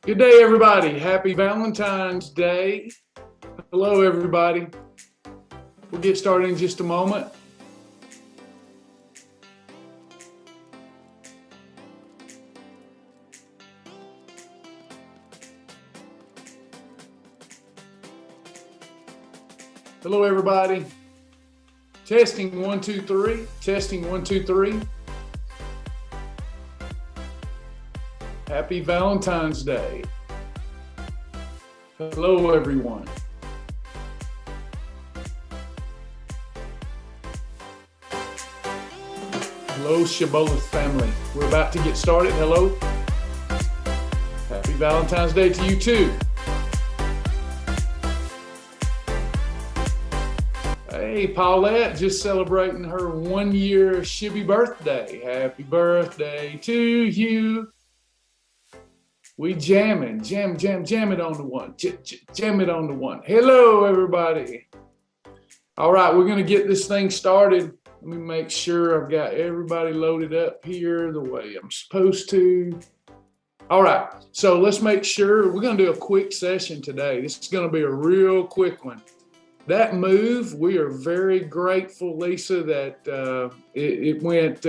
Good day, everybody. Happy Valentine's Day. Hello, everybody. We'll get started in just a moment. Hello, everybody. Testing 1, 2, 3. Testing 1, 2, 3. Happy Valentine's Day. Hello, everyone. Hello, Shibboleth family. We're about to get started. Hello. Happy Valentine's Day to you too. Hey, Paulette, just celebrating her 1-year Shibby birthday. Happy birthday to you. We jamming, jam it on the one, jam it on the one. Hello, everybody. All right, we're going to get this thing started. Let me make sure I've got everybody loaded up here the way I'm supposed to. All right, so let's make sure we're going to do a quick session today. This is going to be a real quick one. That move, we are very grateful, Lisa, that it went.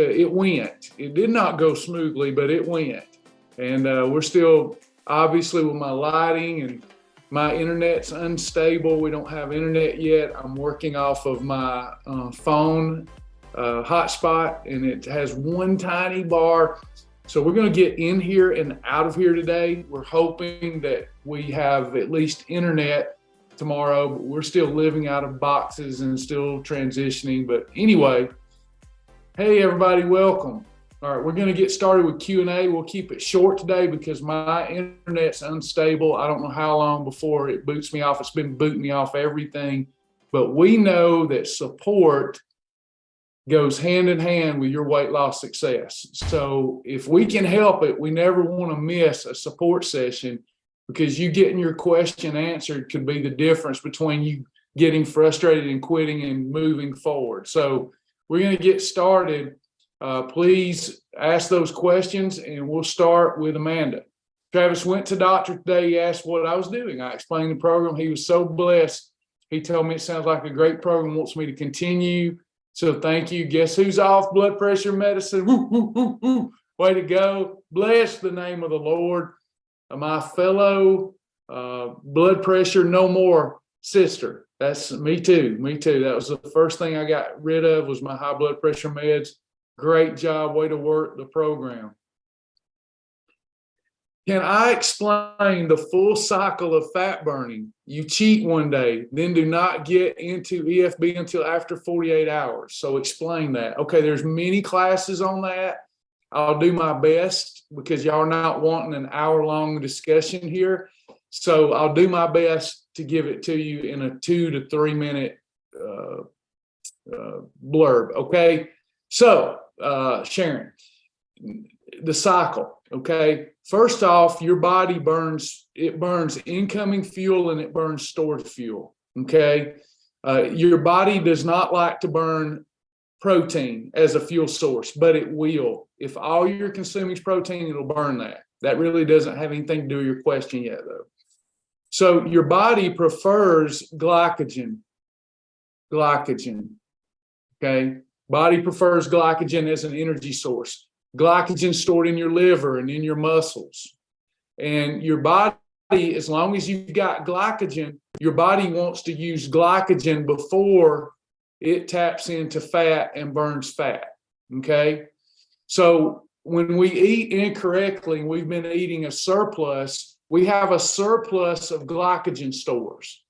It did not go smoothly, but it went. And we're still, obviously, with my lighting and my internet's unstable. We don't have internet yet. I'm working off of my phone hotspot, and it has one tiny bar. So we're going to get in here and out of here today. We're hoping that we have at least internet tomorrow, but we're still living out of boxes and still transitioning. But anyway, hey, everybody, welcome. All right, we're going to get started with Q&A. We'll keep it short today because my internet's unstable. I don't know how long before it boots me off. It's been booting me off everything. But we know that support goes hand in hand with your weight loss success. So if we can help it, we never want to miss a support session, because you getting your question answered could be the difference between you getting frustrated and quitting and moving forward. So we're going to get started. Please ask those questions, and we'll start with Amanda. Travis went to doctor today. He asked what I was doing. I explained the program. He was so blessed. He told me it sounds like a great program, wants me to continue. So thank you. Guess who's off blood pressure medicine? Woo, woo, woo, woo. Way to go. Bless the name of the Lord. My fellow blood pressure no more sister. That's me too. Me too. That was the first thing I got rid of, was my high blood pressure meds. Great job. Way to work the program. Can I explain the full cycle of fat burning? You cheat one day, then do not get into EFB until after 48 hours. So explain that. Okay, there's many classes on that. I'll do my best because y'all are not wanting an hour-long discussion here. So I'll do my best to give it to you in a 2 to 3 minute blurb. Okay. So Sharon, the cycle. Okay. First off, your body burns incoming fuel and it burns stored fuel. Okay. Your body does not like to burn protein as a fuel source, but it will. If all you're consuming is protein, it'll burn that. That really doesn't have anything to do with your question yet, though. So your body prefers glycogen. Okay. Body prefers glycogen as an energy source. Glycogen stored in your liver and in your muscles. And your body, as long as you've got glycogen, your body wants to use glycogen before it taps into fat and burns fat. Okay. So when we eat incorrectly, we've been eating a surplus, we have a surplus of glycogen stores.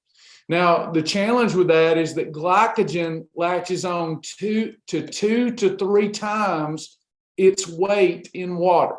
Now, the challenge with that is that glycogen latches on two to three times its weight in water.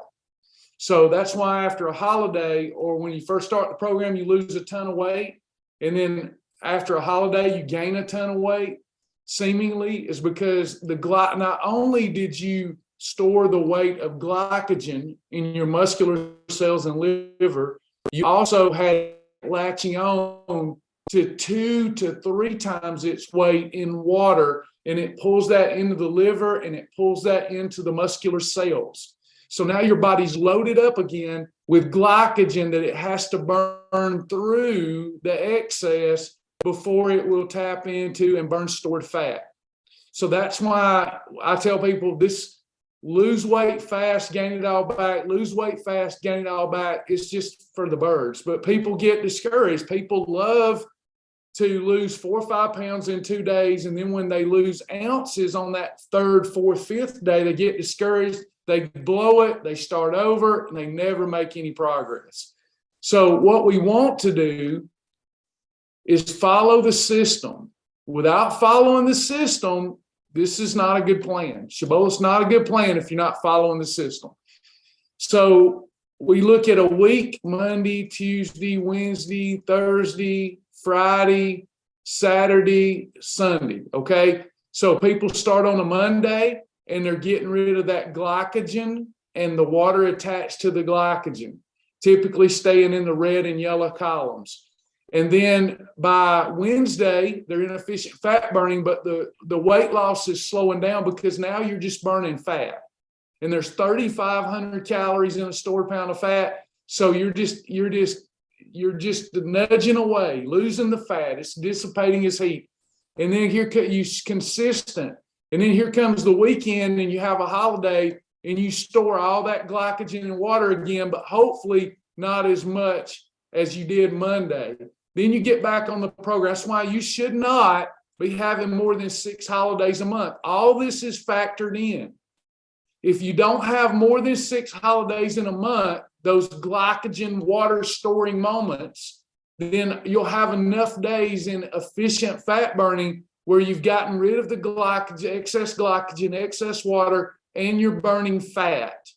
So that's why after a holiday, or when you first start the program, you lose a ton of weight. And then after a holiday, you gain a ton of weight, seemingly, is because not only did you store the weight of glycogen in your muscular cells and liver, you also had latching on to 2 to 3 times its weight in water, and it pulls that into the liver and it pulls that into the muscular cells. So now your body's loaded up again, with glycogen that it has to burn through the excess before it will tap into and burn stored fat. So that's why I tell people this: lose weight fast, gain it all back, lose weight fast, gain it all back. It's just for the birds. But people get discouraged. People love to lose 4 or 5 pounds in 2 days. And then when they lose ounces on that third, fourth, fifth day, they get discouraged. They blow it, they start over, and they never make any progress. So what we want to do is follow the system. Without following the system, this is not a good plan. Shibboleth's not a good plan if you're not following the system. So we look at a week: Monday, Tuesday, Wednesday, Thursday, Friday, Saturday, Sunday. Okay. So people start on a Monday and they're getting rid of that glycogen and the water attached to the glycogen, typically staying in the red and yellow columns. And then by Wednesday, they're inefficient fat burning, but the weight loss is slowing down because now you're just burning fat. And there's 3,500 calories in a stored pound of fat. So you're just nudging away, losing the fat. It's dissipating its heat. And then here you're consistent. And then here comes the weekend and you have a holiday and you store all that glycogen in water again, but hopefully not as much as you did Monday. Then you get back on the program. That's why you should not be having more than 6 holidays a month. All this is factored in. If you don't have more than 6 holidays in a month, those glycogen water storing moments, then you'll have enough days in efficient fat burning where you've gotten rid of the glycogen, excess water, and you're burning fat.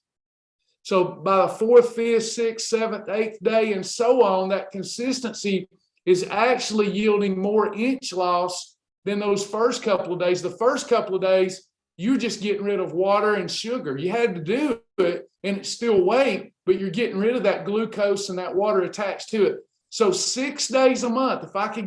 So by the 4th, 5th, 6th, 7th, 8th day, and so on, that consistency is actually yielding more inch loss than those first couple of days. The first couple of days, you're just getting rid of water and sugar. You had to do it, and it's still weight, but you're getting rid of that glucose and that water attached to it. So 6 days a month, if I could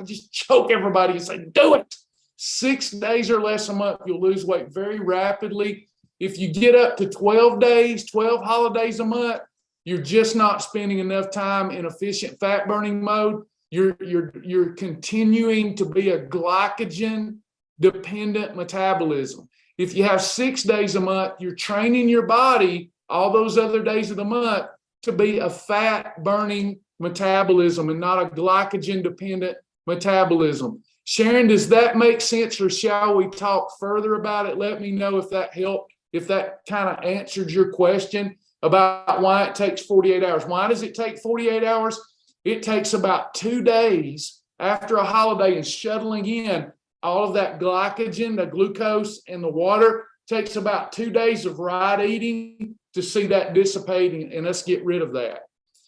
just choke everybody and say, do it. 6 days or less a month, you'll lose weight very rapidly. If you get up to 12 days, 12 holidays a month, you're just not spending enough time in efficient fat burning mode. You're continuing to be a glycogen dependent metabolism. If you have 6 days a month, you're training your body all those other days of the month to be a fat burning metabolism and not a glycogen dependent metabolism. Sharon, does that make sense, or shall we talk further about it? Let me know if that helped, if that kind of answered your question about why it takes 48 hours. Why does it take 48 hours? It takes about 2 days after a holiday and shuttling in all of that glycogen, the glucose, and the water. Takes about 2 days of right eating to see that dissipating and us get rid of that.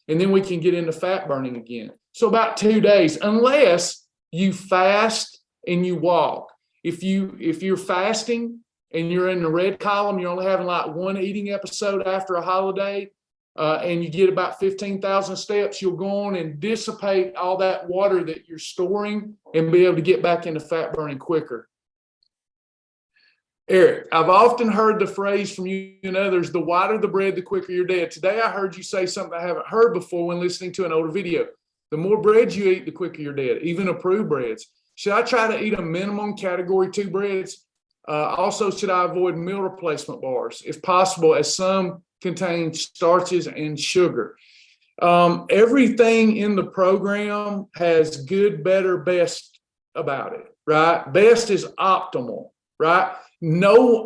And then we can get into fat burning again. So about 2 days, unless you fast and you walk. If you're fasting and you're in the red column, you're only having like one eating episode after a holiday, and you get about 15,000 steps, you'll go on and dissipate all that water that you're storing and be able to get back into fat burning quicker. Eric, I've often heard the phrase from you and others, the whiter the bread, the quicker you're dead. Today I heard you say something I haven't heard before when listening to an older video. The more bread you eat, the quicker you're dead, even approved breads. Should I try to eat a minimum category 2 breads? Also, should I avoid meal replacement bars, if possible, as some contain starches and sugar? Everything in the program has good, better, best about it, right? Best is optimal, right?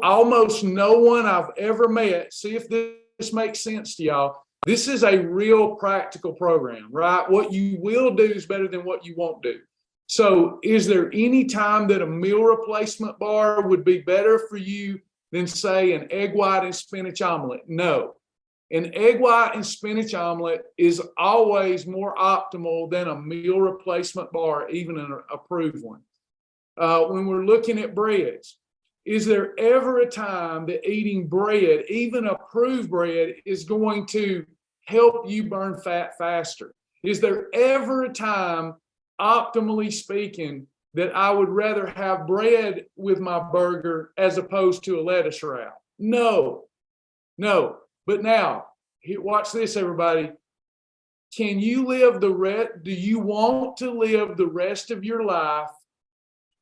Almost no one I've ever met. See if this makes sense to y'all. This is a real practical program, right? What you will do is better than what you won't do. So is there any time that a meal replacement bar would be better for you than, say, an egg white and spinach omelet? No. An egg white and spinach omelet is always more optimal than a meal replacement bar, even an approved one. When we're looking at breads, is there ever a time that eating bread, even approved bread, is going to help you burn fat faster? Is there ever a time, optimally speaking, that I would rather have bread with my burger as opposed to a lettuce wrap? No. But now, watch this, everybody. Can you live do you want to live the rest of your life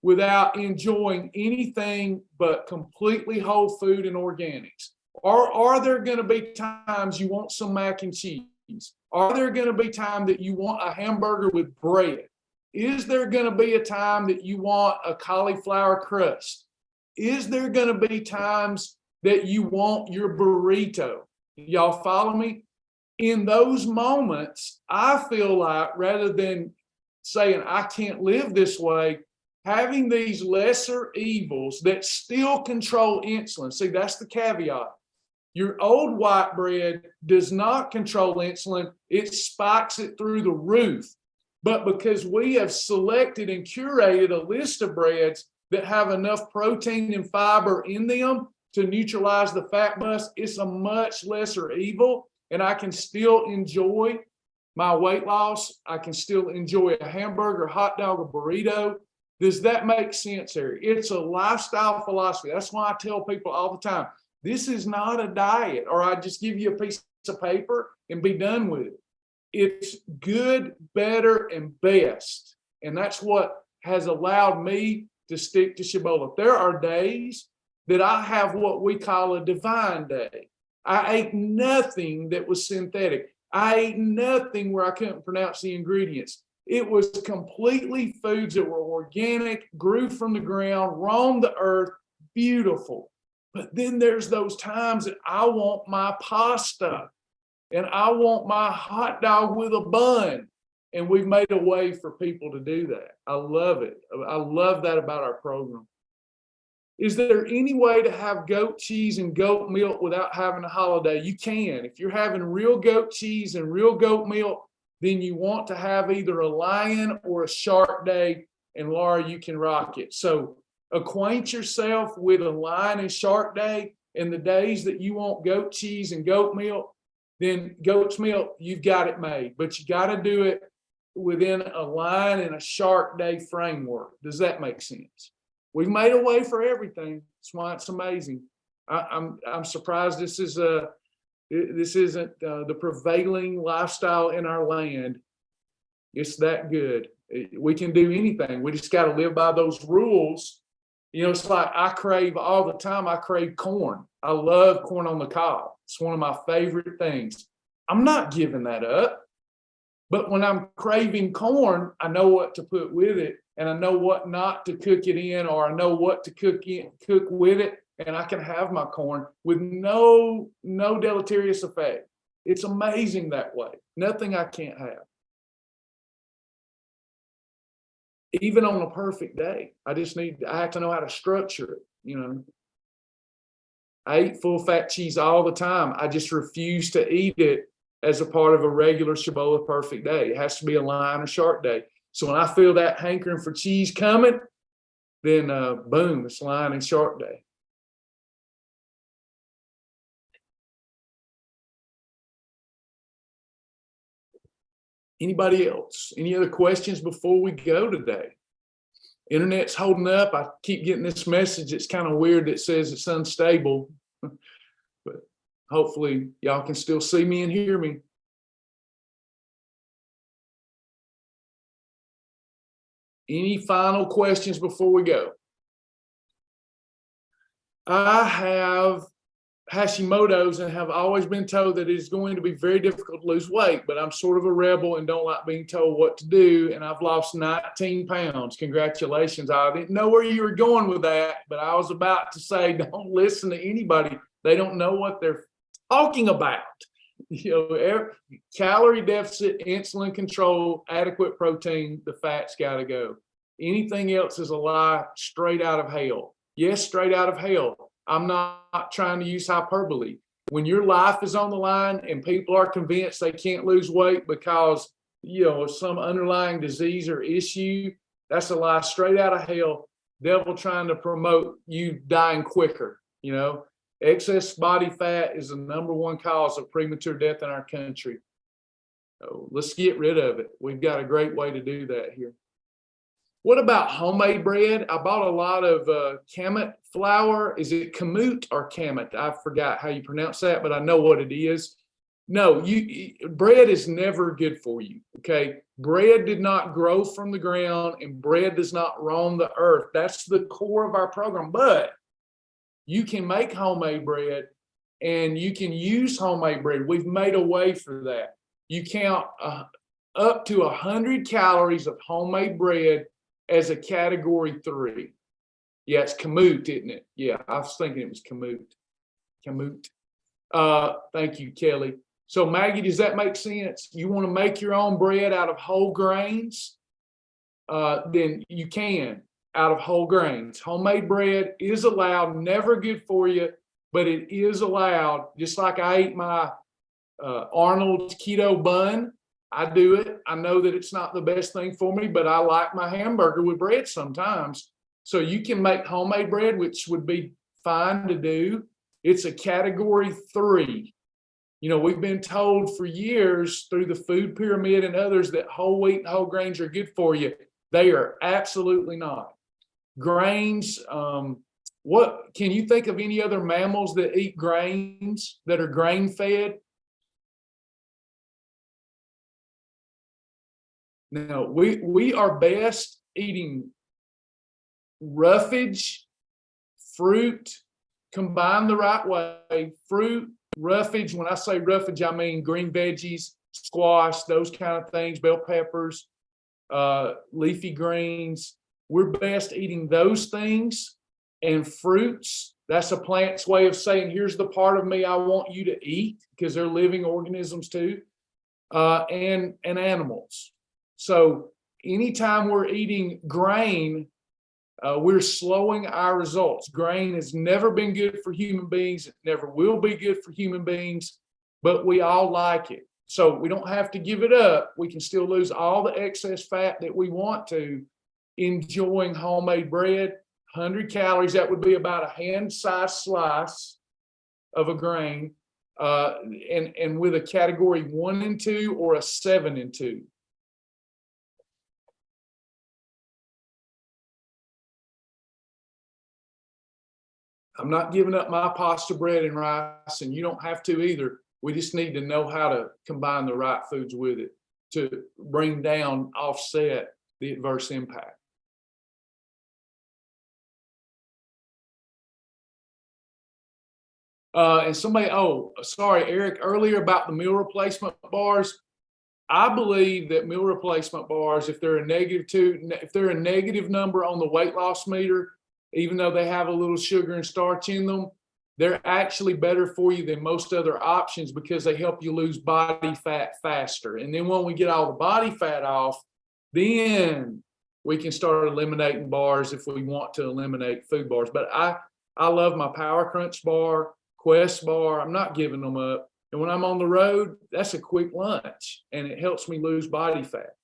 without enjoying anything but completely whole food and organics? Or are there going to be times you want some mac and cheese? Are there going to be time that you want a hamburger with bread? Is there going to be a time that you want a cauliflower crust? Is there going to be times that you want your burrito? Y'all follow me? In those moments, I feel like rather than saying, I can't live this way, having these lesser evils that still control insulin. See, that's the caveat. Your old white bread does not control insulin. It spikes it through the roof. But because we have selected and curated a list of breads that have enough protein and fiber in them to neutralize the fat bust, it's a much lesser evil. And I can still enjoy my weight loss. I can still enjoy a hamburger, hot dog, a burrito. Does that make sense, Eric? It's a lifestyle philosophy. That's why I tell people all the time, this is not a diet, or I just give you a piece of paper and be done with it. It's good, better, and best. And that's what has allowed me to stick to Shibboleth. There are days that I have what we call a divine day. I ate nothing that was synthetic. I ate nothing where I couldn't pronounce the ingredients. It was completely foods that were organic, grew from the ground, roamed the earth, beautiful. But then there's those times that I want my pasta and I want my hot dog with a bun. And we've made a way for people to do that. I love it. I love that about our program. Is there any way to have goat cheese and goat milk without having a holiday? You can. If you're having real goat cheese and real goat milk, then you want to have either a lion or a shark day, and Laura, you can rock it. So acquaint yourself with a lion and shark day, and the days that you want goat cheese and goat milk, then goat's milk, you've got it made. But you got to do it within a lion and a shark day framework. Does that make sense? We've made a way for everything. That's why it's amazing. I'm surprised this isn't the prevailing lifestyle in our land. It's that good. We can do anything. We just got to live by those rules. You know, it's like I crave all the time. I crave corn. I love corn on the cob. It's one of my favorite things. I'm not giving that up. But when I'm craving corn, I know what to put with it, and I know what not to cook it in, or I know what to cook with it, and I can have my corn with no deleterious effect. It's amazing that way. Nothing I can't have. Even on a perfect day, I have to know how to structure it, you know. I eat full fat cheese all the time. I just refuse to eat it as a part of a regular Shibboleth perfect day. It has to be a lion or shark day. So when I feel that hankering for cheese coming, then boom, it's lion and shark day. Anybody else? Any other questions before we go today? Internet's holding up. I keep getting this message. It's kind of weird that says it's unstable, but hopefully y'all can still see me and hear me. Any final questions before we go? I have Hashimoto's and have always been told that it is going to be very difficult to lose weight, but I'm sort of a rebel and don't like being told what to do, and I've lost 19 pounds. Congratulations. I didn't know where you were going with that, but I was about to say, don't listen to anybody. They don't know what they're talking about. You know, calorie deficit, insulin control, adequate protein, the fat's got to go. Anything else is a lie straight out of hell. Yes, straight out of hell. I'm not trying to use hyperbole. When your life is on the line and people are convinced they can't lose weight because, you know, some underlying disease or issue, that's a lie straight out of hell. Devil trying to promote you dying quicker. You know, excess body fat is the #1 cause of premature death in our country. So let's get rid of it. We've got a great way to do that here. What about homemade bread? I bought a lot of kamut flour. Is it kamut or kamut? I forgot how you pronounce that, but I know what it is. No, bread is never good for you. Okay. Bread did not grow from the ground and bread does not roam the earth. That's the core of our program. But you can make homemade bread and you can use homemade bread. We've made a way for that. You count up to 100 calories of homemade bread as a category 3. Yeah, it's kamut, isn't it? Yeah, I was thinking it was kamut. Kamut. Thank you, Kelly. So Maggie, does that make sense? You want to make your own bread out of whole grains? Then you can, out of whole grains. Homemade bread is allowed, never good for you, but it is allowed. Just like I ate my Arnold's keto bun, I do it. I know that it's not the best thing for me, but I like my hamburger with bread sometimes. So you can make homemade bread, which would be fine to do. It's a category 3. You know, we've been told for years through the food pyramid and others that whole wheat and whole grains are good for you. They are absolutely not. Grains, what can you think of any other mammals that eat grains that are grain fed? No, we are best eating roughage, fruit, combined the right way, fruit, roughage. When I say roughage, I mean green veggies, squash, those kind of things, bell peppers, leafy greens. We're best eating those things and fruits. That's a plant's way of saying, here's the part of me I want you to eat, because they're living organisms too, and animals. So anytime we're eating grain, we're slowing our results. Grain has never been good for human beings. It never will be good for human beings, but we all like it. So we don't have to give it up. We can still lose all the excess fat that we want to enjoying homemade bread. 100 calories, that would be about a hand-sized slice of a grain, and with a category 1 and 2 or a 7 and 2. I'm not giving up my pasta, bread, and rice, and you don't have to either. We just need to know how to combine the right foods with it to bring down, offset the adverse impact. And somebody, sorry, Eric, earlier about the meal replacement bars. I believe that meal replacement bars, if they're a negative number on the weight loss meter, even though they have a little sugar and starch in them, they're actually better for you than most other options because they help you lose body fat faster. And then when we get all the body fat off, then we can start eliminating bars if we want to eliminate food bars. But I love my Power Crunch bar, Quest bar. I'm not giving them up. And when I'm on the road, that's a quick lunch, and it helps me lose body fat.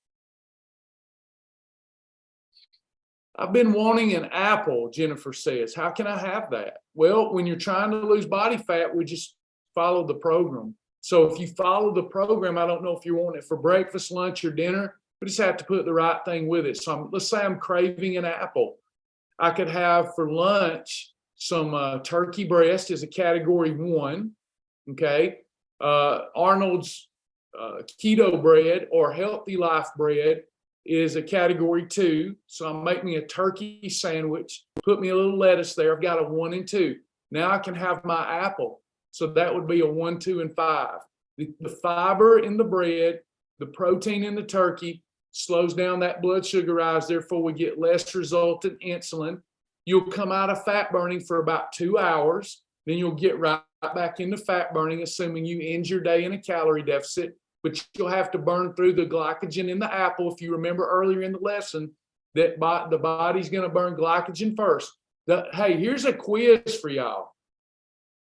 I've been wanting an apple, Jennifer says. How can I have that? Well, when you're trying to lose body fat, we just follow the program. So if you follow the program, I don't know if you want it for breakfast, lunch, or dinner, but just have to put the right thing with it. So let's say I'm craving an apple. I could have for lunch some turkey breast as a category 1, okay? Arnold's keto bread or healthy life bread is a category 2. So I'm making me a turkey sandwich, put me a little lettuce there. I've got a 1 and 2. Now I can have my apple. So that would be a 1, 2, and 5. The fiber in the bread, the protein in the turkey slows down that blood sugar rise. Therefore, we get less resultant insulin. You'll come out of fat burning for about 2 hours. Then you'll get right back into fat burning, assuming you end your day in a calorie deficit. But you'll have to burn through the glycogen in the apple. If you remember earlier in the lesson, that the body's going to burn glycogen first. Hey, here's a quiz for y'all.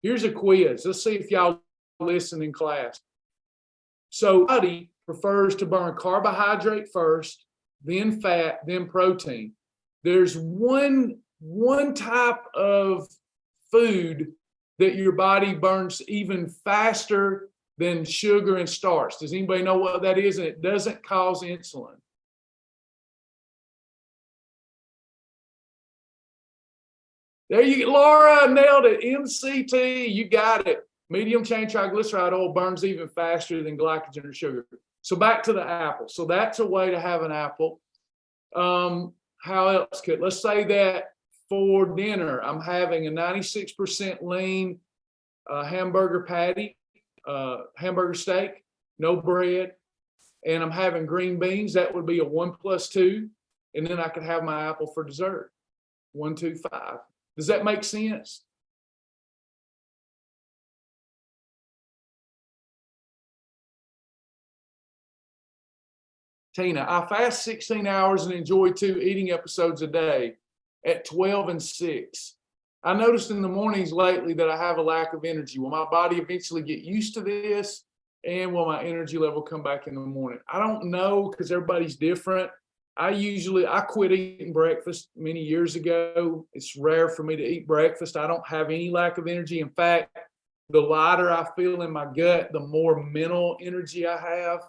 Here's a quiz. Let's see if y'all listen in class. So body prefers to burn carbohydrate first, then fat, then protein. There's one type of food that your body burns even faster than sugar and starch. Does anybody know what that is? And it doesn't cause insulin. There you go. Laura nailed it. MCT, you got it. Medium chain triglyceride oil burns even faster than glycogen or sugar. So back to the apple. So that's a way to have an apple. How else could, let's say that for dinner, I'm having a 96% lean hamburger patty, hamburger steak, no bread, and I'm having green beans. That would be a 1+2. And then I could have my apple for dessert. 1, 2, 5. Does that make sense? Tina, I fast 16 hours and enjoy 2 eating episodes a day at 12 and 6. I noticed in the mornings lately that I have a lack of energy. Will my body eventually get used to this? And will my energy level come back in the morning? I don't know, because everybody's different. I quit eating breakfast many years ago. It's rare for me to eat breakfast. I don't have any lack of energy. In fact, the lighter I feel in my gut, the more mental energy I have.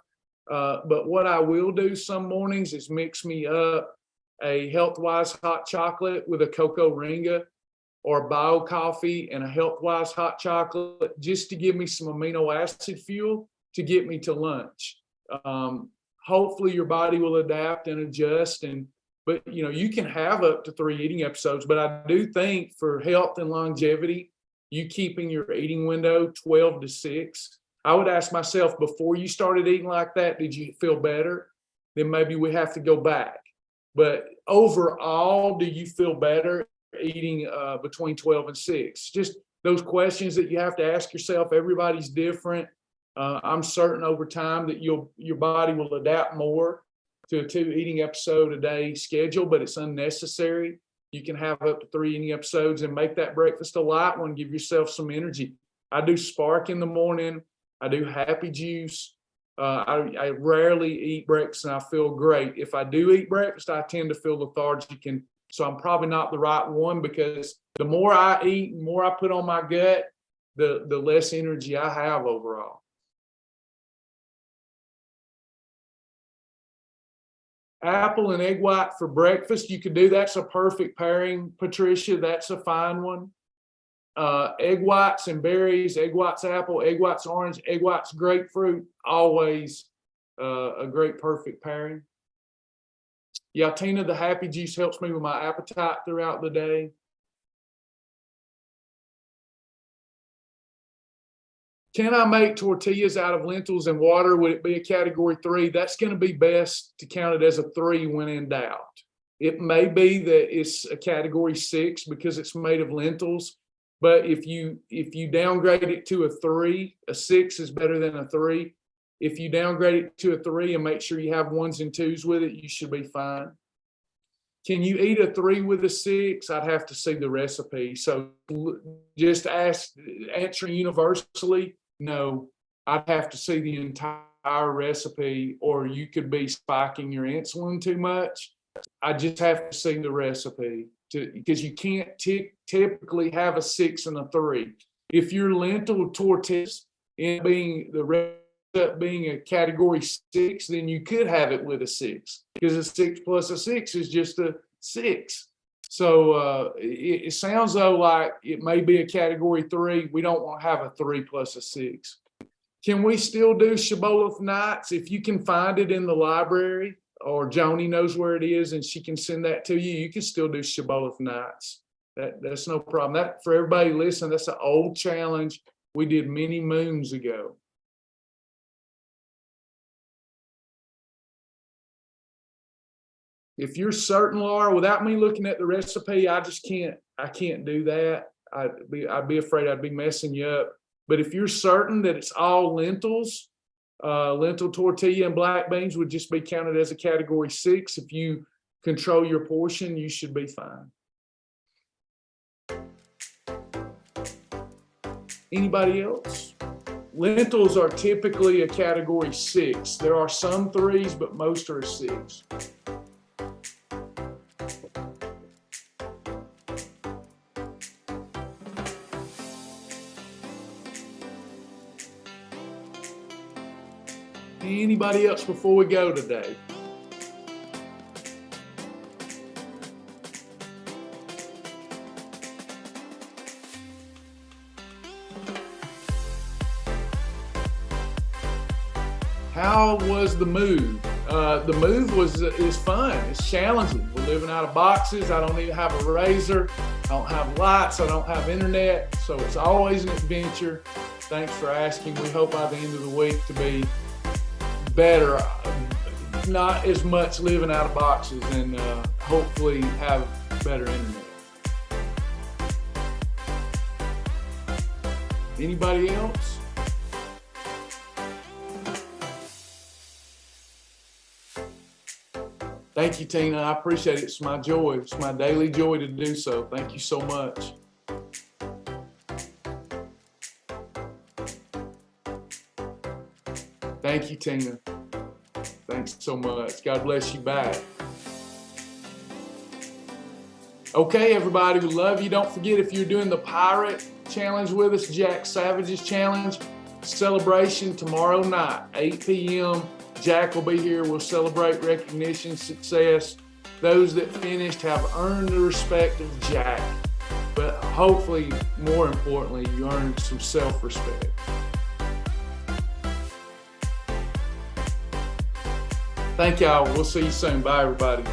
But what I will do some mornings is mix me up a Healthwise hot chocolate with a cocoa ringa, or bio coffee and a Healthwise hot chocolate, just to give me some amino acid fuel to get me to lunch. Hopefully your body will adapt and adjust. But you can have up to 3 eating episodes. But I do think for health and longevity, you keeping your eating window 12 to 6. I would ask myself, before you started eating like that, did you feel better? Then maybe we have to go back. But overall, do you feel better eating between 12 and 6? Just those questions that you have to ask yourself. Everybody's different. I'm certain over time that your body will adapt more to a 2 eating episode a day schedule, but it's unnecessary. You can have up to 3 eating episodes and make that breakfast a light one. Give yourself some energy. I do Spark in the morning. I do Happy Juice. I rarely eat breakfast and I feel great. If I do eat breakfast, I tend to feel lethargic, and so I'm probably not the right one, because the more I eat, the more I put on my gut, the less energy I have overall. Apple and egg white for breakfast, you could do. That's a perfect pairing, Patricia. That's a fine one. Egg whites and berries, egg whites apple, egg whites orange, egg whites grapefruit, always a great perfect pairing. Yeah, Tina, the Happy Juice helps me with my appetite throughout the day. Can I make tortillas out of lentils and water? Would it be a category 3? That's going to be best to count it as a 3 when in doubt. It may be that it's a category 6 because it's made of lentils. But if you downgrade it to a 3, a 6 is better than a 3. If you downgrade it to a 3 and make sure you have 1s and 2s with it, you should be fine. Can you eat a 3 with a 6? I'd have to see the recipe. So just answering universally, no. I'd have to see the entire recipe, or you could be spiking your insulin too much. I just have to see the recipe, because you can't typically have a 6 and a 3. If your lentil tortillas being a category 6, then you could have it with a 6, because a 6 plus a 6 is just a 6. So it sounds though like it may be a category 3. We don't want to have a 3 plus a 6. Can we still do Shibboleth nights? If you can find it in the library, or Joni knows where it is and she can send that to you, you can still do Shibboleth nights. That's no problem. That, for everybody listening, that's an old challenge we did many moons ago. If you're certain, Laura, without me looking at the recipe, I can't do that. I'd be afraid I'd be messing you up. But if you're certain that it's all lentils, lentil tortilla and black beans would just be counted as a category 6. If you control your portion, you should be fine. Anybody else? Lentils are typically a category 6. There are some 3s, but most are a 6. Anybody else before we go today? How was the move? The move is fun. It's challenging. We're living out of boxes. I don't even have a razor. I don't have lights. I don't have internet. So it's always an adventure. Thanks for asking. We hope by the end of the week to be better. Not as much living out of boxes, and hopefully have better internet. Anybody else? Thank you, Tina. I appreciate it. It's my joy. It's my daily joy to do so. Thank you so much. Thank you, Tina. Thanks so much. God bless you back. Okay, everybody, we love you. Don't forget, if you're doing the Pirate Challenge with us, Jack Savage's Challenge, celebration tomorrow night, 8 p.m. Jack will be here. We'll celebrate recognition, success. Those that finished have earned the respect of Jack, but hopefully, more importantly, you earned some self-respect. Thank y'all. We'll see you soon. Bye, everybody.